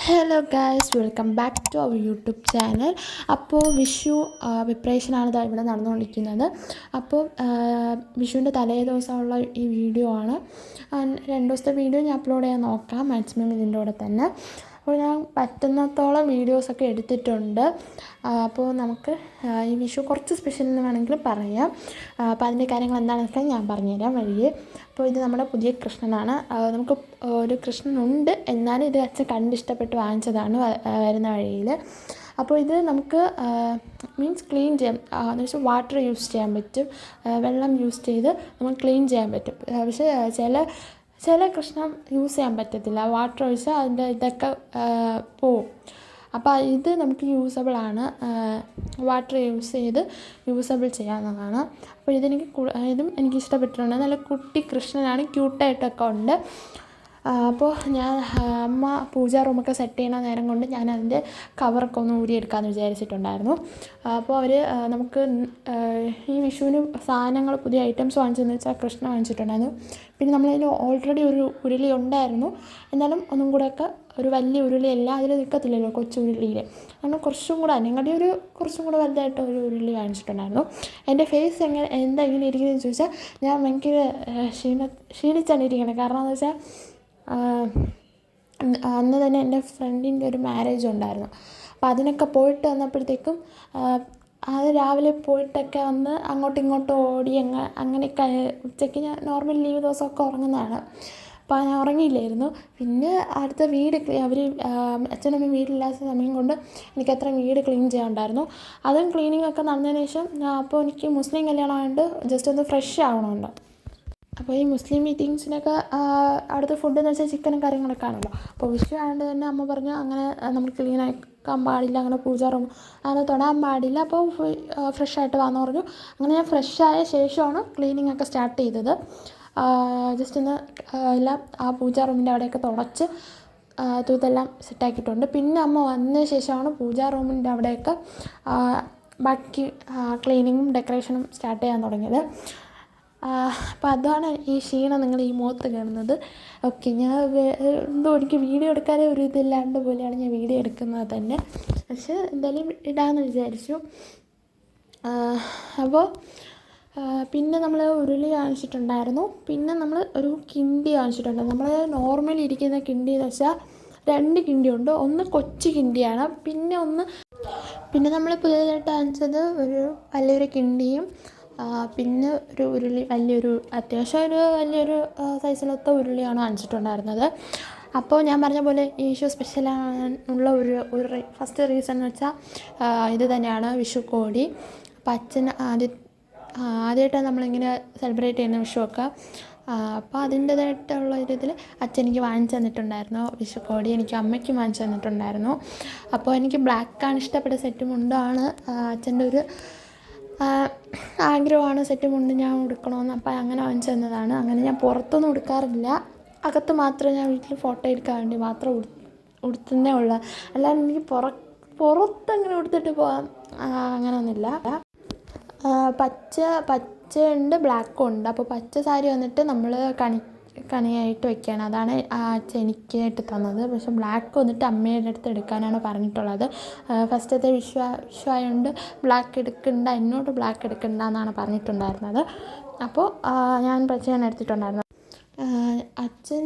Hello guys, welcome back to our YouTube channel. അപ്പോൾ വിഷു പ്രിപ്പറേഷനാണ് ഇവിടെ നടന്നുകൊണ്ടിരിക്കുന്നത്. അപ്പോൾ വിഷുവിൻ്റെ തലേ ദിവസമുള്ള ഈ വീഡിയോ ആണ്. 2 ദിവസത്തെ വീഡിയോ ഞാൻ അപ്ലോഡ് ചെയ്യാൻ നോക്കാം മാക്സിമം ഇതിൻ്റെ കൂടെ തന്നെ. അപ്പോൾ ഞാൻ പറ്റുന്നത്തോളം വീഡിയോസൊക്കെ എടുത്തിട്ടുണ്ട്. അപ്പോൾ നമുക്ക് ഈ വിഷു കുറച്ച് സ്പെഷ്യൽ എന്ന് വേണമെങ്കിൽ പറയാം. അപ്പോൾ അതിൻ്റെ കാര്യങ്ങൾ എന്താണെന്നൊക്കെ ഞാൻ പറഞ്ഞുതരാം വഴിയെ. അപ്പോൾ ഇത് നമ്മുടെ പുതിയ കൃഷ്ണനാണ്. നമുക്ക് ഒരു കൃഷ്ണനുണ്ട്, എന്നാലും ഇത് അച്ഛൻ കണ്ടിഷ്ടപ്പെട്ട് വാങ്ങിച്ചതാണ് വരുന്ന വഴിയിൽ. അപ്പോൾ ഇത് നമുക്ക് മീൻസ് ക്ലീൻ ചെയ്യാം, എന്ന് വെച്ചാൽ വാട്ടർ യൂസ് ചെയ്യാൻ പറ്റും, വെള്ളം യൂസ് ചെയ്ത് നമുക്ക് ക്ലീൻ ചെയ്യാൻ പറ്റും. പക്ഷേ ചില കൃഷ്ണൻ യൂസ് ചെയ്യാൻ പറ്റത്തില്ല, വാട്ടർ ഒഴിച്ചാൽ അതിൻ്റെ ഇതൊക്കെ പോവും. അപ്പോൾ ഇത് നമുക്ക് യൂസബിളാണ്, വാട്ടർ യൂസ് ചെയ്ത് യൂസബിൾ ചെയ്യാവുന്നതാണ്. അപ്പോൾ ഇതും എനിക്ക് ഇഷ്ടപ്പെട്ടിട്ടുണ്ട്. നല്ല കുട്ടി കൃഷ്ണനാണ്, ക്യൂട്ടായിട്ടൊക്കെ ഉണ്ട്. അപ്പോൾ ഞാൻ അമ്മ പൂജാ റൂമൊക്കെ സെറ്റ് ചെയ്യണ നേരം കൊണ്ട് ഞാൻ അതിൻ്റെ കവറൊക്കെ ഒന്ന് ഊരിയെടുക്കാമെന്ന് വിചാരിച്ചിട്ടുണ്ടായിരുന്നു. അപ്പോൾ അവർ നമുക്ക് ഈ വിഷുവിന് സാധനങ്ങൾ പുതിയ ഐറ്റംസ് വാങ്ങിച്ചതെന്ന് വെച്ചാൽ കൃഷ്ണ വാങ്ങിച്ചിട്ടുണ്ടായിരുന്നു. പിന്നെ നമ്മളതിന് ഓൾറെഡി ഒരു ഉരുളി ഉണ്ടായിരുന്നു, എന്നാലും ഒന്നും കൂടെയൊക്കെ ഒരു വലിയ ഉരുളിയല്ല, അതിൽ നിൽക്കത്തില്ലല്ലോ കൊച്ചു ഉരുളിയിൽ, അങ്ങനെ കുറച്ചും കൂടെ വലുതായിട്ട് ഒരു ഉരുളി വാങ്ങിച്ചിട്ടുണ്ടായിരുന്നു. എൻ്റെ ഫേസ് എന്താ ഇങ്ങനെ ഇരിക്കുന്നതെന്ന് ചോദിച്ചാൽ ഞാൻ ഭയങ്കര ക്ഷീണിച്ചാണ് ഇരിക്കുന്നത്. കാരണം എന്ന് വെച്ചാൽ അന്ന് തന്നെ എൻ്റെ ഫ്രണ്ടിൻ്റെ ഒരു മാരേജ് ഉണ്ടായിരുന്നു. അപ്പോൾ അതിനൊക്കെ പോയിട്ട് വന്നപ്പോഴത്തേക്കും അത് രാവിലെ പോയിട്ടൊക്കെ വന്ന് അങ്ങോട്ടും ഇങ്ങോട്ടും ഓടി അങ്ങനെയൊക്കെ ഉച്ചയ്ക്ക് ഞാൻ നോർമൽ ലീവ് ദിവസമൊക്കെ ഉറങ്ങുന്നതാണ്. അപ്പോൾ ഞാൻ ഉറങ്ങിയില്ലായിരുന്നു. പിന്നെ അടുത്ത അവർ അച്ഛനമ്മ വീട്ടിലില്ലാത്ത സമയം കൊണ്ട് എനിക്ക് അത്ര വീട് ക്ലീൻ ചെയ്യാനുണ്ടായിരുന്നു. അതും ക്ലീനിങ്ങൊക്കെ നടന്നതിന് ശേഷം അപ്പോൾ എനിക്ക് മുസ്ലിം കല്യാണമായതുകൊണ്ട് ജസ്റ്റ് ഒന്ന് ഫ്രഷ് ആവണമുണ്ട്. അപ്പോൾ ഈ മുസ്ലിം മീറ്റിങ്സിനൊക്കെ അവിടുത്തെ ഫുഡ് എന്ന് വെച്ചാൽ ചിക്കനും കാര്യങ്ങളൊക്കെ ആണല്ലോ. അപ്പോൾ വിഷു ആയതുകൊണ്ട് തന്നെ അമ്മ പറഞ്ഞു അങ്ങനെ നമ്മൾ ക്ലീൻ ആക്കാൻ പാടില്ല, അങ്ങനെ പൂജാ റൂം അങ്ങനെ തൊടാൻ പാടില്ല, അപ്പോൾ ഫ്രഷായിട്ട് വന്നു പറഞ്ഞു. അങ്ങനെ ഞാൻ ഫ്രഷായ ശേഷമാണ് ക്ലീനിങ് ഒക്കെ സ്റ്റാർട്ട് ചെയ്തത്. ജസ്റ്റ് ഒന്ന് എല്ലാം ആ പൂജാ റൂമിൻ്റെ അവിടെയൊക്കെ തുടച്ച് തൂത്തെല്ലാം സെറ്റാക്കിയിട്ടുണ്ട്. പിന്നെ അമ്മ വന്ന ശേഷമാണ് പൂജാ റൂമിൻ്റെ അവിടെയൊക്കെ ബാക്കി ക്ലീനിങ്ങും ഡെക്കറേഷനും സ്റ്റാർട്ട് ചെയ്യാൻ തുടങ്ങിയത്. അപ്പോൾ അതാണ് ഈ ക്ഷീണം നിങ്ങൾ ഈ മുഖത്ത് കാണുന്നത്. ഓക്കെ, ഞാൻ എനിക്ക് വീഡിയോ എടുക്കാനേ ഒരു ഇതില്ലാണ്ട് പോലെയാണ് ഞാൻ വീഡിയോ എടുക്കുന്നത് തന്നെ, പക്ഷേ എന്തായാലും ഇടാമെന്ന് വിചാരിച്ചു. അപ്പോൾ പിന്നെ നമ്മൾ ഉരുളി വാങ്ങിച്ചിട്ടുണ്ടായിരുന്നു. പിന്നെ നമ്മൾ ഒരു കിണ്ടി വാങ്ങിച്ചിട്ടുണ്ട്. നമ്മൾ നോർമലി ഇരിക്കുന്ന കിണ്ടി എന്ന് വെച്ചാൽ 2 കിണ്ടിയുണ്ട്. ഒന്ന് കൊച്ചു കിണ്ടിയാണ്, പിന്നെ നമ്മൾ പുതിയതായിട്ട് വാങ്ങിച്ചത് ഒരു വലിയൊരു കിണ്ടിയും പിന്നെ ഒരു ഉരുളി, അത്യാവശ്യം വലിയൊരു സൈസിലൊത്ത ഉരുളിയാണ് വാങ്ങിച്ചിട്ടുണ്ടായിരുന്നത്. അപ്പോൾ ഞാൻ പറഞ്ഞ പോലെ ഈ വിഷു സ്പെഷ്യലുള്ള ഒരു ഫസ്റ്റ് റീസൺ എന്ന് വെച്ചാൽ ഇത് തന്നെയാണ്, വിഷു കോടി. അപ്പം അച്ഛൻ ആദ്യമായിട്ടാണ് നമ്മളിങ്ങനെ സെലിബ്രേറ്റ് ചെയ്യുന്ന വിഷുവൊക്കെ. അപ്പോൾ അതിൻ്റേതായിട്ടുള്ള ഒരിതിൽ അച്ഛൻ എനിക്ക് വാങ്ങിച്ചു തന്നിട്ടുണ്ടായിരുന്നു വിഷു കോടി, എനിക്ക് അമ്മയ്ക്കും വാങ്ങിച്ചു തന്നിട്ടുണ്ടായിരുന്നു. അപ്പോൾ എനിക്ക് ബ്ലാക്കാണ് ഇഷ്ടപ്പെട്ട, സെറ്റ് മുണ്ടാണ് അച്ഛൻ്റെ ഒരു ആഗ്രഹമാണ്, സെറ്റ് മുണ്ട് ഞാൻ ഉടുക്കണമെന്ന്. അപ്പം അങ്ങനെ വാങ്ങിച്ചു തന്നതാണ്. അങ്ങനെ ഞാൻ പുറത്തൊന്നും ഉടുക്കാറില്ല, അകത്ത് മാത്രമേ ഞാൻ വീട്ടിൽ ഫോട്ടോ എടുക്കാൻ വേണ്ടി മാത്രം ഉടുത്തന്നേ ഉള്ളൂ. അല്ലാതെ എനിക്ക് പുറത്തങ്ങനെ ഉടുത്തിട്ട് പോകാൻ അങ്ങനെയൊന്നുമില്ല. പച്ചയുണ്ട്, ബ്ലാക്കും ഉണ്ട്. അപ്പോൾ പച്ച സാരി വന്നിട്ട് നമ്മൾ കണിയായിട്ട് വെക്കുകയാണ്, അതാണ് അച്ഛൻ എനിക്കായിട്ട് തന്നത്. പക്ഷെ ബ്ലാക്ക് വന്നിട്ട് അമ്മയുടെ അടുത്ത് എടുക്കാനാണ് പറഞ്ഞിട്ടുള്ളത്. ഫസ്റ്റത്തെ വിഷു ആയതുകൊണ്ട് ബ്ലാക്ക് എടുക്കണ്ട, എന്നോട് ബ്ലാക്ക് എടുക്കണ്ട എന്നാണ് പറഞ്ഞിട്ടുണ്ടായിരുന്നത്. അപ്പോൾ ഞാൻ പച്ചയാണ് എടുത്തിട്ടുണ്ടായിരുന്നത്. അച്ഛൻ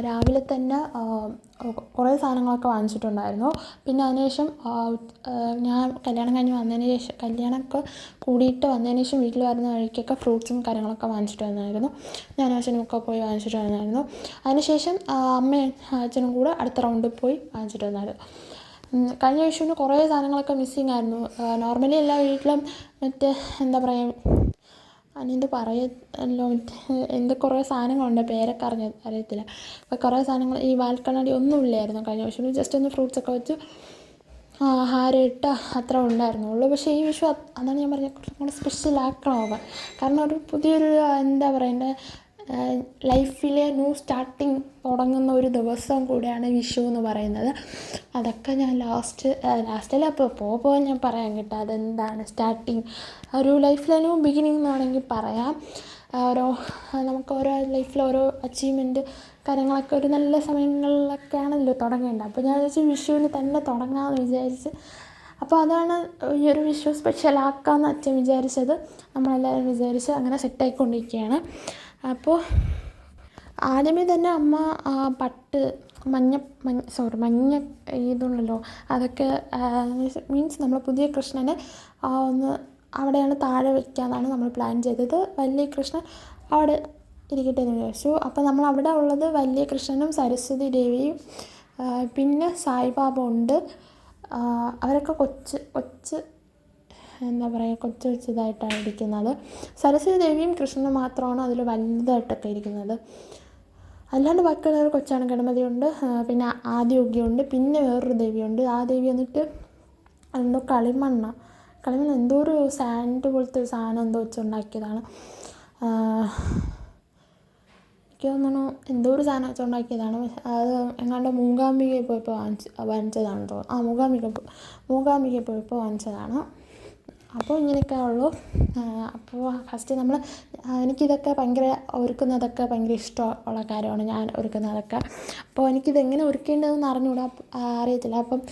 രാവിലെ തന്നെ കുറേ സാധനങ്ങളൊക്കെ വാങ്ങിച്ചിട്ടുണ്ടായിരുന്നു. പിന്നെ അതിനുശേഷം ഞാൻ കല്യാണമൊക്കെ കൂടിയിട്ട് വന്നതിന് ശേഷം വീട്ടിൽ വരുന്ന വഴിക്കൊക്കെ ഫ്രൂട്ട്സും കാര്യങ്ങളൊക്കെ വാങ്ങിച്ചിട്ട് വന്നായിരുന്നു. ഞാനും അച്ഛനുമൊക്കെ പോയി വാങ്ങിച്ചിട്ട് വന്നായിരുന്നു. അതിനുശേഷം അമ്മയും അച്ഛനും കൂടെ അടുത്ത റൗണ്ടിൽ പോയി വാങ്ങിച്ചിട്ട് വന്നായിരുന്നു. കഴിഞ്ഞ വിഷുവിന് കുറേ സാധനങ്ങളൊക്കെ മിസ്സിങ് ആയിരുന്നു. നോർമലി എല്ലാ വീട്ടിലും എന്താ പറയുക, അതിനെന്ത് പറയല്ലോ, കുറേ സാധനങ്ങളുണ്ട്, പേരൊക്കെ അറിയത്തില്ല. അപ്പോൾ കുറേ സാധനങ്ങൾ, ഈ വാൽക്കണ്ണാടി ഒന്നും ഇല്ലായിരുന്നു കഴിഞ്ഞ വിഷുവിന്. ജസ്റ്റ് ഒന്ന് ഫ്രൂട്ട്സൊക്കെ വെച്ച് ഹാരം ഇട്ട് അത്ര ഉണ്ടായിരുന്നുള്ളൂ. പക്ഷേ ഈ വിഷു അതാണ് ഞാൻ പറഞ്ഞത്, കുറച്ചും കൂടെ സ്പെഷ്യലാക്കണം. കാരണം ഒരു പുതിയൊരു എന്താ പറയുക, ലൈഫിലെ ന്യൂ സ്റ്റാർട്ടിങ് തുടങ്ങുന്ന ഒരു ദിവസം കൂടെയാണ് വിഷു എന്ന് പറയുന്നത്. അതൊക്കെ ഞാൻ ലാസ്റ്റിൽ അപ്പോൾ ഞാൻ പറയാൻ കേട്ടോ, അതെന്താണ് സ്റ്റാർട്ടിങ്, ഒരു ലൈഫിലെ ന്യൂ ബിഗിനിങ് എന്ന് വേണമെങ്കിൽ പറയാം. നമുക്ക് ഓരോ ലൈഫിൽ ഓരോ അച്ചീവ്മെൻറ്റ് കാര്യങ്ങളൊക്കെ ഒരു നല്ല സമയങ്ങളിലൊക്കെ ആണല്ലോ തുടങ്ങേണ്ടത്. അപ്പോൾ ഞാൻ വിചാരിച്ചു വിഷുവിന് തന്നെ തുടങ്ങാമെന്ന് വിചാരിച്ച്. അപ്പോൾ അതാണ് ഈ ഒരു വിഷു സ്പെഷ്യലാക്കാമെന്ന് അച്ഛൻ വിചാരിച്ചത്. നമ്മളെല്ലാവരും വിചാരിച്ച് അങ്ങനെ സെറ്റായിക്കൊണ്ടിരിക്കുകയാണ്. അപ്പോൾ ആദ്യമേ തന്നെ അമ്മ പട്ട് മഞ്ഞ ഇതുണ്ടല്ലോ അതൊക്കെ മീൻസ് നമ്മൾ പുതിയ കൃഷ്ണനെ ഒന്ന് അവിടെയാണ് താഴെ വയ്ക്കാമെന്നാണ് നമ്മൾ പ്ലാൻ ചെയ്തത്. വലിയ കൃഷ്ണൻ അവിടെ ഇരിക്കട്ടെ എന്ന് വിചാരിച്ചു. അപ്പോൾ നമ്മൾ അവിടെ ഉള്ളത് വലിയ കൃഷ്ണനും സരസ്വതി ദേവിയും പിന്നെ സായിബാബ ഉണ്ട്. അവരൊക്കെ കൊച്ച് എന്താ പറയുക കൊച്ചു ഇതായിട്ടാണ് ഇരിക്കുന്നത്. സരസ്വതി ദേവിയും കൃഷ്ണനും മാത്രമാണ് അതിൽ വലുതായിട്ടൊക്കെ ഇരിക്കുന്നത്. അല്ലാണ്ട് ബാക്കിയുള്ളവർ കൊച്ചാണ്. ഗണപതിയുണ്ട്, പിന്നെ ആദിയോഗിയുണ്ട്, പിന്നെ വേറൊരു ദേവിയുണ്ട്. ആ ദേവി വന്നിട്ട് എന്തോ കളിമണ്ണ് എന്തോ ഒരു സാൻഡ് പോലത്തെ ഒരു സാധനം എന്തോ വെച്ചുണ്ടാക്കിയതാണ്. എനിക്ക് തോന്നുന്നു എന്തോ ഒരു സാധനം വെച്ചുണ്ടാക്കിയതാണ്. അത് എങ്ങാണ്ട് മൂകാംബികയിൽ പോയപ്പോൾ വാങ്ങിച്ചതാണെന്ന് തോന്നുന്നു. മൂകാംബികയിൽ പോയപ്പോൾ വാങ്ങിച്ചതാണ്. അപ്പോൾ ഇങ്ങനെയൊക്കെ ഉള്ളൂ. അപ്പോൾ ഫസ്റ്റ് എനിക്കിതൊക്കെ ഭയങ്കര ഒരുക്കുന്നതൊക്കെ ഭയങ്കര ഇഷ്ടമുള്ള കാര്യമാണ്, ഞാൻ ഒരുക്കുന്നതൊക്കെ. അപ്പോൾ എനിക്കിതെങ്ങനെ ഒരുക്കേണ്ടതെന്ന് അറിയത്തില്ല. അപ്പം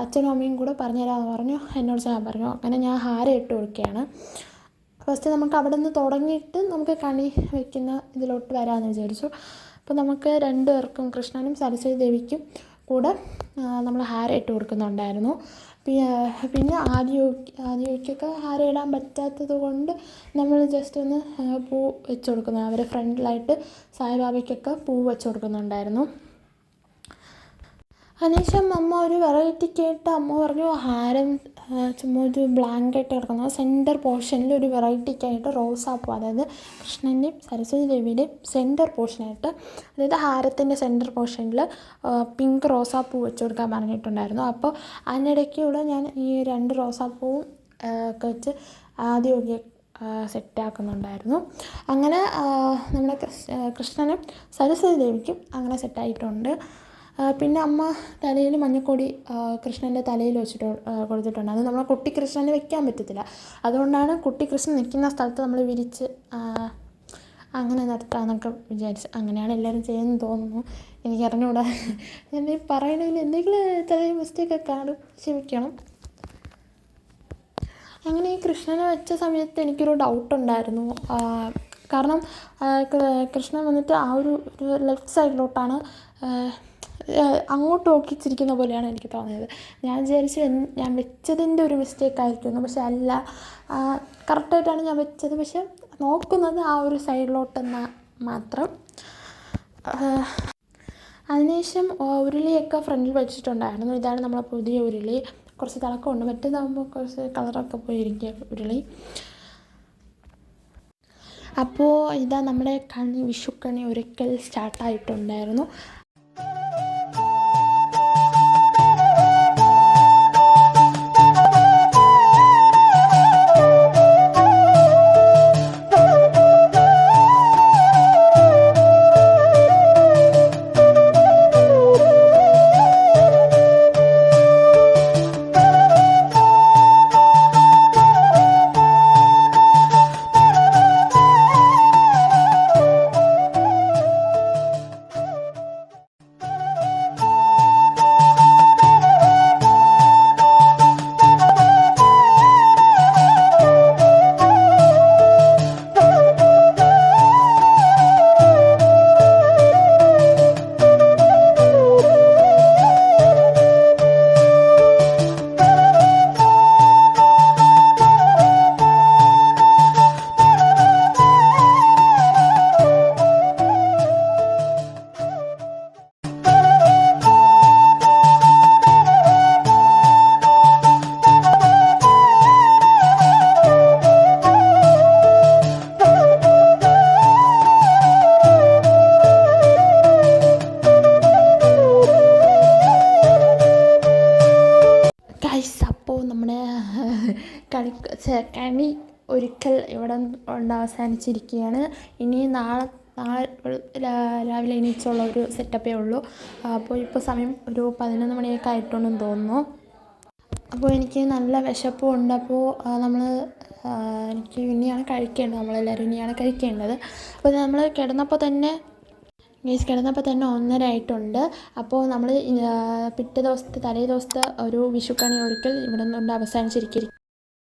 അച്ഛനും അമ്മയും കൂടെ പറഞ്ഞുതരാമെന്ന് പറഞ്ഞു, എന്നോട് ഞാൻ പറഞ്ഞു. അങ്ങനെ ഞാൻ ഹാരം ഇട്ട് കൊടുക്കുകയാണ്. ഫസ്റ്റ് നമുക്ക് അവിടെ നിന്ന് തുടങ്ങിയിട്ട് നമുക്ക് കണി വയ്ക്കുന്ന ഇതിലോട്ട് വരാമെന്ന് വിചാരിച്ചു. അപ്പോൾ നമുക്ക് 2 പേർക്കും കൃഷ്ണനും സരസ്വതി ദേവിക്കും കൂടെ നമ്മൾ ഹാരം ഇട്ട് കൊടുക്കുന്നുണ്ടായിരുന്നു. പിന്നെ ആദിയോഗിക്കൊക്കെ ഹാരം ഇടാൻ പറ്റാത്തത് കൊണ്ട് നമ്മൾ ജസ്റ്റ് ഒന്ന് പൂ വെച്ച് കൊടുക്കുന്നു. അവരെ ഫ്രണ്ടിലായിട്ട് സായിബാബയ്ക്കൊക്കെ പൂ വെച്ച് കൊടുക്കുന്നുണ്ടായിരുന്നു. അതിനുശേഷം അമ്മ ഒരു വെറൈറ്റിക്കായിട്ട് അമ്മ പറഞ്ഞു ഹാരം ചുമ്മാ ഒരു ബ്ലാങ്കായിട്ട് കിടക്കുന്നത് സെൻറ്റർ പോർഷനിൽ ഒരു വെറൈറ്റിക്കായിട്ട് റോസാപ്പൂ, അതായത് കൃഷ്ണൻ്റെയും സരസ്വതി ദേവിയുടെയും സെൻറ്റർ പോർഷനായിട്ട്, അതായത് ഹാരത്തിൻ്റെ സെൻറ്റർ പോർഷനിൽ പിങ്ക് റോസാപ്പൂ വെച്ച് കൊടുക്കാൻ പറഞ്ഞിട്ടുണ്ടായിരുന്നു. അപ്പോൾ അതിനിടയ്ക്കൂടെ ഞാൻ ഈ 2 റോസാപ്പൂവും ഒക്കെ വെച്ച് ആദ്യമൊക്കെ സെറ്റാക്കുന്നുണ്ടായിരുന്നു. അങ്ങനെ നമ്മുടെ കൃഷ്ണനും സരസ്വതി ദേവിക്കും അങ്ങനെ സെറ്റായിട്ടുണ്ട്. പിന്നെ അമ്മ തലയിൽ മഞ്ഞൾക്കൊടി കൃഷ്ണൻ്റെ തലയിൽ വെച്ചിട്ട് കൊടുത്തിട്ടുണ്ട്. അത് നമ്മളെ കുട്ടി കൃഷ്ണന് വെക്കാൻ പറ്റത്തില്ല. അതുകൊണ്ടാണ് കുട്ടി കൃഷ്ണൻ നിൽക്കുന്ന സ്ഥലത്ത് നമ്മൾ വിരിച്ച് അങ്ങനെ നടത്താമെന്നൊക്കെ വിചാരിച്ച്. അങ്ങനെയാണ് എല്ലാവരും ചെയ്യുന്നത് തോന്നുന്നു, എനിക്കറിഞ്ഞൂടാ. ഞാൻ പറയണതിൽ എന്തെങ്കിലും ചെറിയ മിസ്റ്റേക്കൊക്കെ കാണും, ക്ഷമിക്കണം. അങ്ങനെ ഈ കൃഷ്ണനെ വെച്ച സമയത്ത് എനിക്കൊരു ഡൗട്ടുണ്ടായിരുന്നു. കാരണം കൃഷ്ണൻ വന്നിട്ട് ആ ഒരു ലെഫ്റ്റ് സൈഡിലോട്ടാണ് അങ്ങോട്ട് നോക്കിച്ചിരിക്കുന്ന പോലെയാണ് എനിക്ക് തോന്നിയത്. ഞാൻ വിചാരിച്ചു ഞാൻ വെച്ചതിൻ്റെ ഒരു മിസ്റ്റേക്ക് ആയിരിക്കുന്നു. പക്ഷെ അല്ല, കറക്റ്റായിട്ടാണ് ഞാൻ വെച്ചത്. പക്ഷെ നോക്കുന്നത് ആ ഒരു സൈഡിലോട്ടെന്ന് മാത്രം. അതിനുശേഷം ഉരുളിയൊക്കെ ഫ്രണ്ടിൽ വെച്ചിട്ടുണ്ടായിരുന്നു. ഇതാണ് നമ്മളെ പുതിയ ഉരുളി. കുറച്ച് തിളക്കമുണ്ട്, മറ്റേതാകുമ്പോൾ കുറച്ച് കളറൊക്കെ പോയിരിക്കുക ഉരുളി. അപ്പോൾ ഇതാ നമ്മുടെ വിഷുക്കണി ഒരുക്കൽ സ്റ്റാർട്ടായിട്ടുണ്ടായിരുന്നു. കണി ഒരുക്കൽ ഇവിടെ കൊണ്ട് അവസാനിച്ചിരിക്കുകയാണ്. ഇനി നാളെ രാവിലെ എണീച്ചുള്ള ഒരു സെറ്റപ്പേ ഉള്ളൂ. അപ്പോൾ ഇപ്പോൾ സമയം ഒരു 11 മണിയൊക്കെ ആയിട്ടുണ്ടെന്ന് തോന്നുന്നു. അപ്പോൾ എനിക്ക് നല്ല വിശപ്പും ഉണ്ട്. അപ്പോൾ എനിക്ക് ഇനിയാണ് കഴിക്കേണ്ടത്, നമ്മളെല്ലാവരും ഇനിയാണ് കഴിക്കേണ്ടത്. അപ്പോൾ നമ്മൾ കിടന്നപ്പോൾ തന്നെ ഗൈസ് കിടന്നപ്പോൾ തന്നെ 1:30 ആയിട്ടുണ്ട്. അപ്പോൾ നമ്മൾ പിറ്റേ ദിവസത്തെ തലേ ദിവസത്തെ ഒരു വിഷുക്കണി ഒരുക്കൽ ഇവിടെ നിന്നുകൊണ്ട് അവസാനിച്ചിരിക്കും.